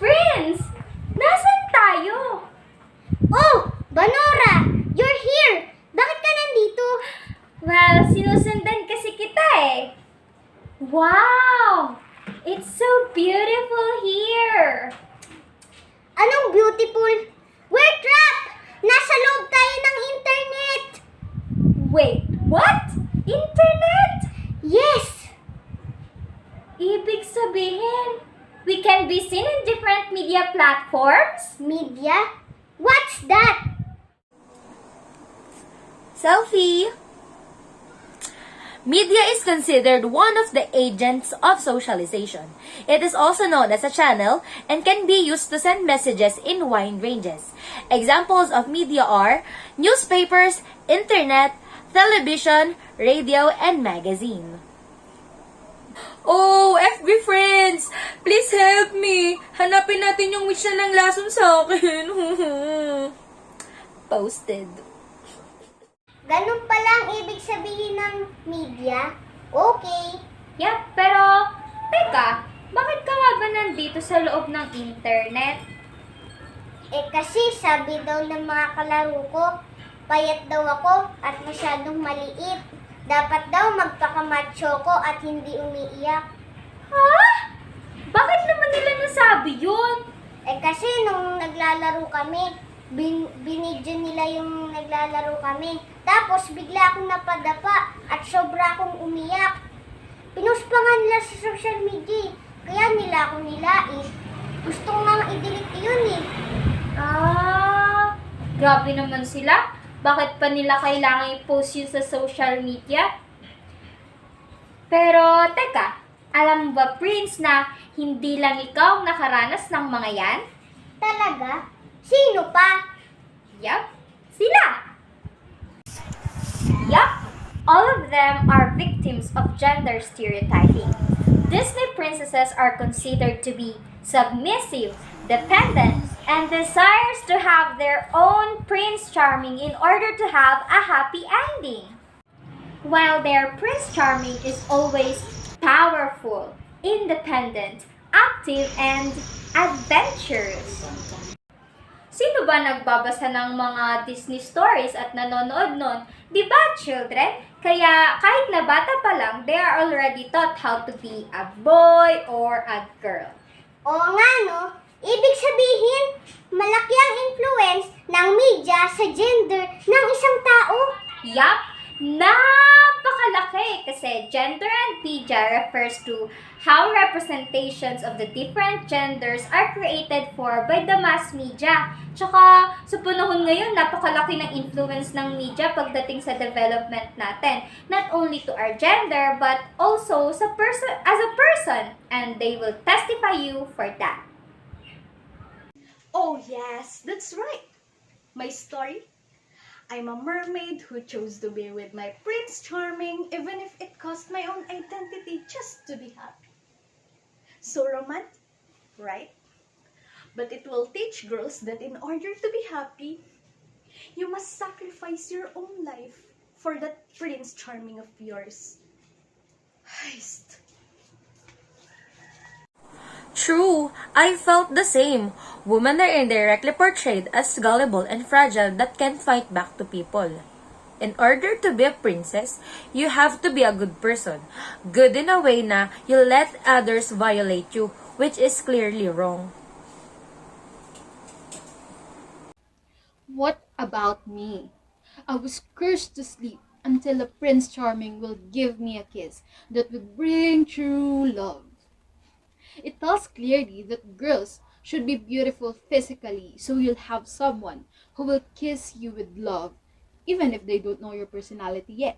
Prince! Nasaan tayo? Oh, Banora! You're here! Bakit ka nandito? Well, sinusundan kasi kita eh. Wow! It's so beautiful here! Anong beautiful? We're trapped! Nasa loob tayo ng internet! Wait, what? Internet? Yes! Ibig sabihin, we can be seen in different media platforms? Media? What's that? Selfie! Media is considered one of the agents of socialization. It is also known as a channel and can be used to send messages in wide ranges. Examples of media are newspapers, internet, television, radio, and magazine. Oh, FB friends! Please help me! Hanapin natin yung witch na ng lason sa akin. Posted. Ganun pala ang ibig sabihin ng media? Okay. Yup, pero, teka, bakit ka nga ba nandito sa loob ng internet? Eh kasi sabi daw ng mga kalaro ko, payat daw ako at masyadong maliit. Dapat daw magpakamacho ko at hindi umiiyak. Ha? Bakit naman nila nasabi yun? Eh kasi nung naglalaro kami, binidyo nila yung naglalaro kami. Tapos bigla akong napadapa at sobra akong umiyak. Pinost pa nga nila sa social media, kaya nila ako nilait. Gusto ko nga i-delete yun eh. Ah, grabe naman sila. Bakit pa nila kailangan i-post yun sa social media? Pero, teka, alam mo ba, Prince, na hindi lang ikaw ang nakaranas ng mga yan? Talaga? Sino pa? Yup, sila! Yup, all of them are victims of gender stereotyping. Disney princesses are considered to be submissive, dependent, and desires to have their own Prince Charming in order to have a happy ending. While their Prince Charming is always powerful, independent, active, and adventurous. Sino ba nagbabasa ng mga Disney stories at nanonood nun? Di ba, children? Kaya kahit na bata pa lang, they are already taught how to be a boy or a girl. Oo nga no, ibig sabihin, malaki ang influence ng media sa gender ng isang tao. Yup, napakalaki kasi gender and media refers to how representations of the different genders are created for by the mass media. Tsaka sa panahon ngayon, napakalaki ng influence ng media pagdating sa development natin. Not only to our gender, but also sa person as a person. And they will testify you for that. Oh yes, that's right. My story? I'm a mermaid who chose to be with my Prince Charming even if it cost my own identity just to be happy. So romantic, right? But it will teach girls that in order to be happy, you must sacrifice your own life for that Prince Charming of yours. Heist. True, I felt the same. Women are indirectly portrayed as gullible and fragile that can fight back to people. In order to be a princess, you have to be a good person. Good in a way na you let others violate you, which is clearly wrong. What about me? I was cursed to sleep until a Prince Charming will give me a kiss that would bring true love. It tells clearly that girls should be beautiful physically, so you'll have someone who will kiss you with love, even if they don't know your personality yet.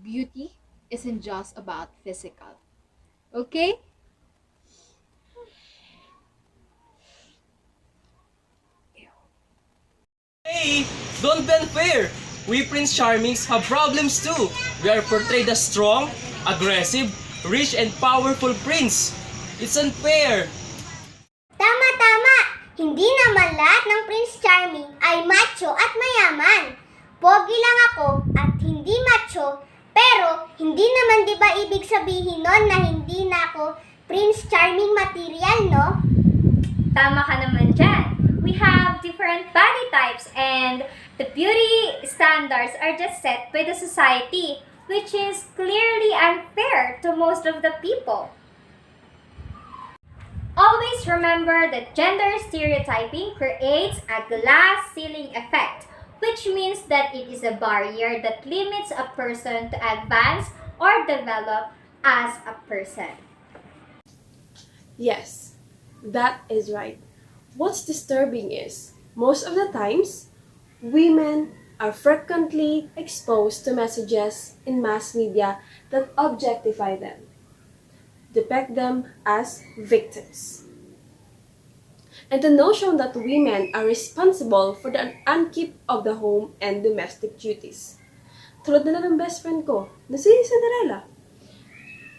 Beauty isn't just about physical. Okay? Hey, don't be unfair. We Prince Charmings have problems too. We are portrayed as strong, aggressive, rich and powerful prince. It's unfair. Tama, tama! Hindi naman lahat ng Prince Charming ay macho at mayaman. Pogi lang ako at hindi macho, pero hindi naman di ba ibig sabihin nun na hindi na ako Prince Charming material, no? Tama ka naman dyan. We have different body types and the beauty standards are just set by the society, which is clearly unfair to most of the people. Always remember that gender stereotyping creates a glass ceiling effect, which means that it is a barrier that limits a person to advance or develop as a person. Yes, that is right. What's disturbing is, most of the times, women are frequently exposed to messages in mass media that objectify them, depict them as victims. And the notion that women are responsible for the upkeep of the home and domestic duties. Tulad na lang ng best friend ko, na si Cinderella.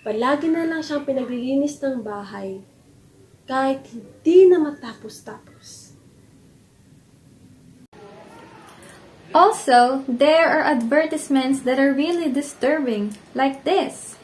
Palagi na lang siyang pinaglilinis ng bahay kahit hindi na matapos-tapos. Also, there are advertisements that are really disturbing, like this.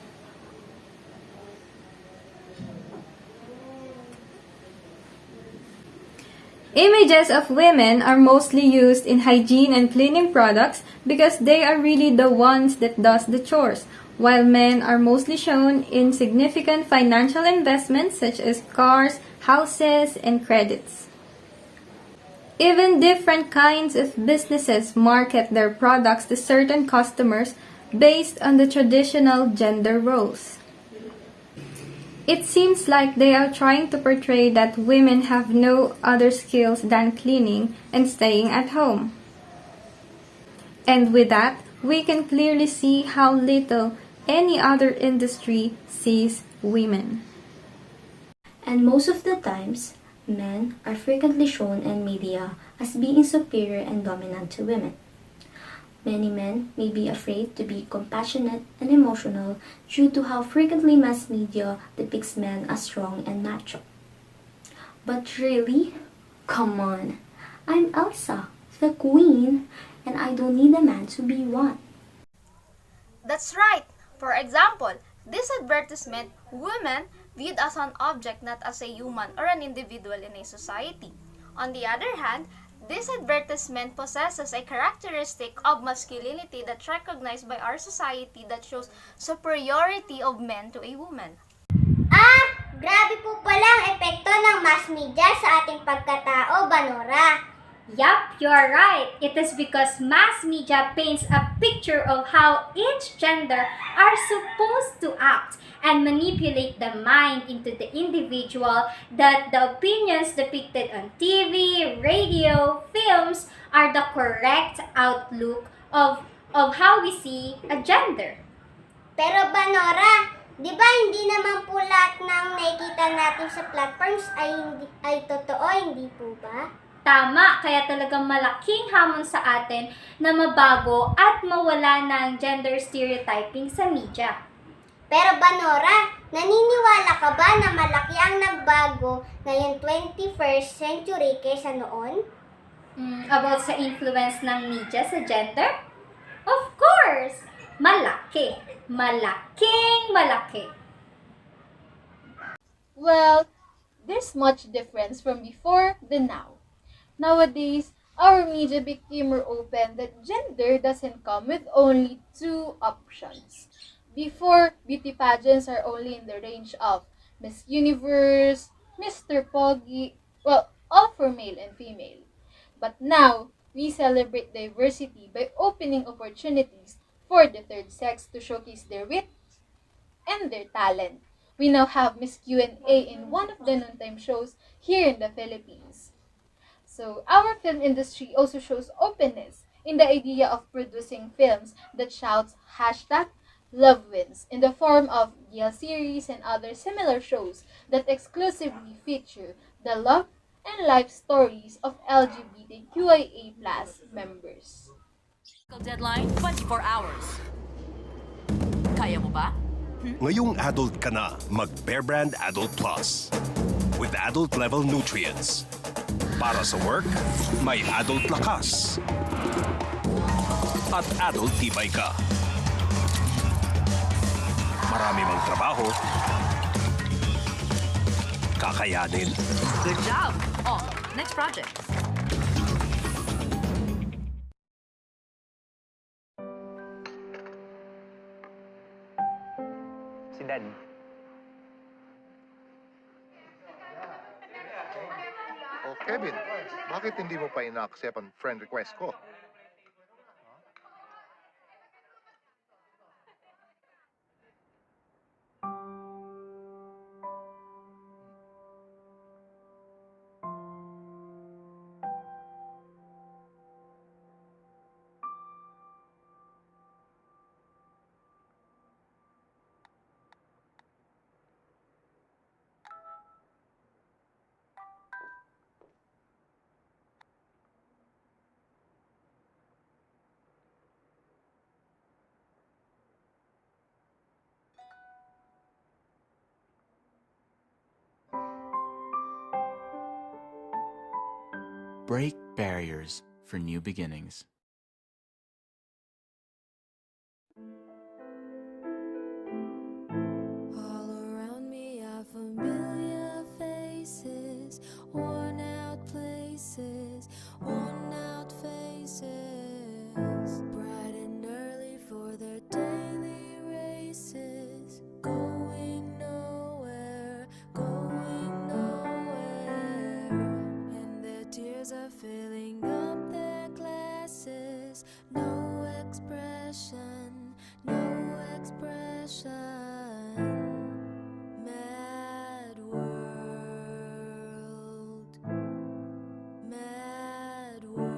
Images of women are mostly used in hygiene and cleaning products because they are really the ones that does the chores, while men are mostly shown in significant financial investments such as cars, houses, and credits. Even different kinds of businesses market their products to certain customers based on the traditional gender roles. It seems like they are trying to portray that women have no other skills than cleaning and staying at home. And with that, we can clearly see how little any other industry sees women. And most of the times, men are frequently shown in media as being superior and dominant to women. Many men may be afraid to be compassionate and emotional due to how frequently mass media depicts men as strong and macho. But really? Come on. I'm Elsa, the queen, and I don't need a man to be one. That's right. For example, this advertisement, women viewed as an object, not as a human or an individual in a society. On the other hand, this advertisement possesses a characteristic of masculinity that's recognized by our society that shows superiority of men to a woman. Grabe po pala ang epekto ng mass media sa ating pagkatao, Banora. Yup, you're right. It is because mass media paints a picture of how each gender are supposed to act and manipulate the mind into the individual that the opinions depicted on TV, radio, films are the correct outlook of how we see a gender. Pero Banora, di ba hindi naman po lahat ng nakikita natin sa platforms ay totoo, hindi po ba? Tama, kaya talagang malaking hamon sa atin na mabago at mawala ng gender stereotyping sa media. Pero Banora, naniniwala ka ba na malaki ang nagbago ngayong 21st century kaysa noon? About sa influence ng media sa gender? Of course! Malaki. Malaking malaki. Well, there's much difference from before than now. Nowadays, our media became more open that gender doesn't come with only two options. Before, beauty pageants are only in the range of Miss Universe, Mr. Poggy, well, all for male and female. But now, we celebrate diversity by opening opportunities for the third sex to showcase their wit and their talent. We now have Miss Q&A in one of the noontime shows here in the Philippines. So, our film industry also shows openness in the idea of producing films that shouts hashtag love wins in the form of GL series and other similar shows that exclusively feature the love and life stories of LGBTQIA plus members. Deadline, 24 hours. Kaya mo ba? Ngayong adult ka na, mag-Bear Brand Adult Plus. With adult-level nutrients. Para sa work, may adult lakas. At adult tibay ka. Marami mang trabaho, kakayanin. Good job! Oh, next project. Si Dad. Oh, Kevin, bakit hindi mo pa ina-accept ang friend request ko? Break barriers for new beginnings. All around me are familiar faces, worn out places, worn out faces, bright and early for their daily races, going nowhere, and their tears are filling up their glasses. No expression, no expression. Mad world, mad world.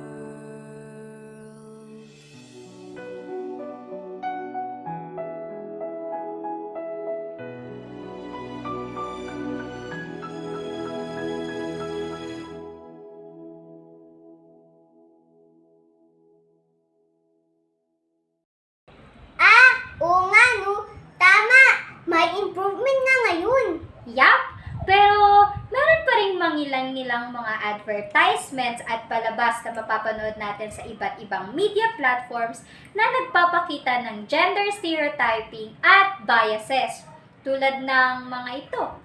Oo nga, no? Tama! May improvement nga ngayon. Yup! Pero meron pa rin mangilang-ngilang mga advertisements at palabas na mapapanood natin sa iba't ibang media platforms na nagpapakita ng gender stereotyping at biases, tulad ng mga ito.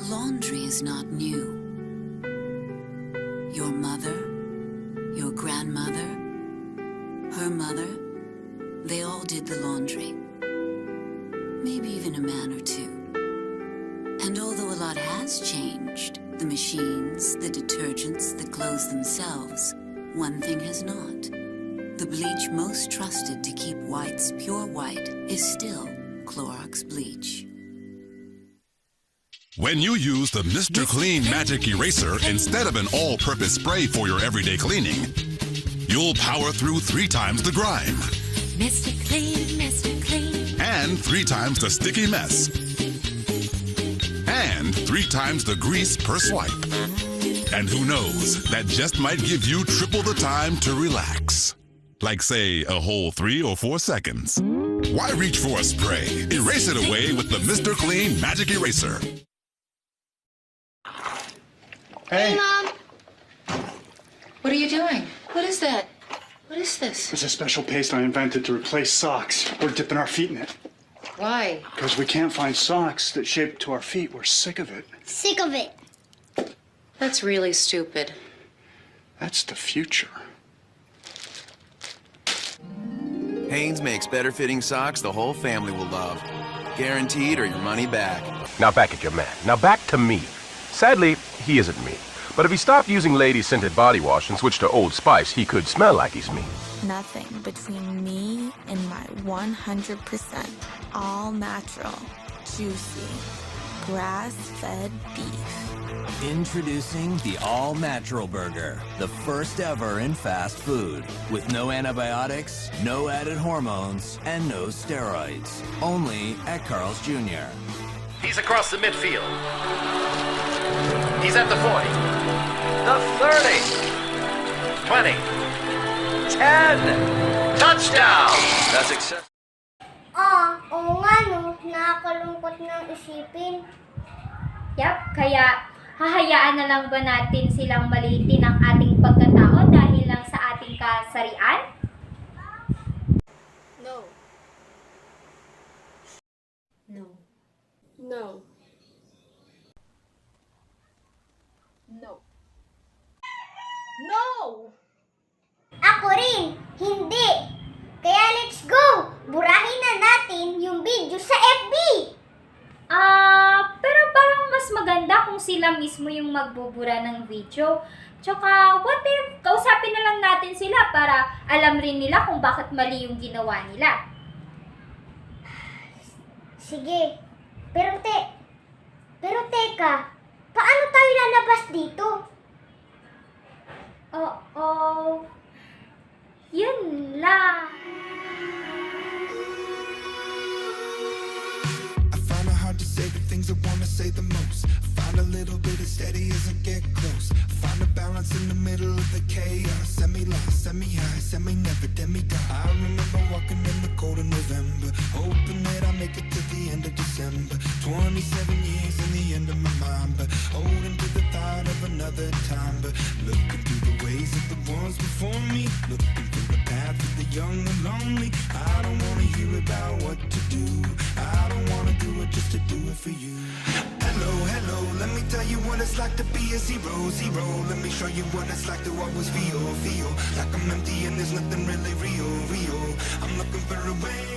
Laundry is not new. Your mother, your grandmother, her mother, they all did the laundry. Maybe even a man or two. And although a lot has changed, the machines, the detergents, the clothes themselves, one thing has not. The bleach most trusted to keep whites pure white is still Clorox bleach. When you use the Mr. Clean Magic Eraser instead of an all-purpose spray for your everyday cleaning, you'll power through 3 times the grime. Mr. Clean, Mr. Clean. And 3 times the sticky mess. And 3 times the grease per swipe. And who knows, that just might give you triple the time to relax. Like, say, a whole 3 or 4 seconds. Why reach for a spray? Erase it away with the Mr. Clean Magic Eraser. Hey, Mom! What are you doing? What is that? What is this? it's a special paste I invented to replace socks. We're dipping our feet in it. Why? Because we can't find socks that shape to our feet. We're sick of it. Sick of it. That's really stupid. That's the future. Hanes makes better fitting socks the whole family will love. Guaranteed or your money back. Now back at your man. Now back to me. Sadly, he isn't me. But if he stopped using lady-scented body wash and switched to Old Spice, he could smell like he's me. Nothing between me and my 100% all-natural, juicy, grass-fed beef. Introducing the All-Natural Burger, the first ever in fast food. With no antibiotics, no added hormones, and no steroids. Only at Carl's Jr. He's across the midfield. He's at the 40. The 30. 20. 10. Touchdown! That's acceptable. Oo nga no, nakakalungkot ng isipin. Yap, kaya hahayaan na lang ba natin silang maliitin ang ating pagkatao dahil lang sa ating kasarian? No. No. No. No. No! Ako rin, hindi. Kaya let's go! Burahin na natin yung video sa FB! Pero parang mas maganda kung sila mismo yung magbubura ng video. Tsaka, what if kausapin na lang natin sila para alam rin nila kung bakit mali yung ginawa nila? Sige. Pero teka, paano tayo lalabas dito? Oo. Yun lang. I find it hard to say the things I want to say the most. I find a little bit of steady as I get close. I find a balance in the middle of the chaos. Semi-lost, semi-high, semi-never, demigod. I remember walking in the cold of November, hoping that I make it to the end of December. 27 years in the end of my mind, but holding to the thought of another time. But looking through the ways of the ones before me, looking through the path of the young and lonely. I don't wanna hear about what to do. I don't wanna do it just to do it for you. Hello, hello, let me tell you what it's like to be a zero, zero. Let me show you what it's like to always feel, feel like I'm empty and there's nothing really real, real. I'm looking for a way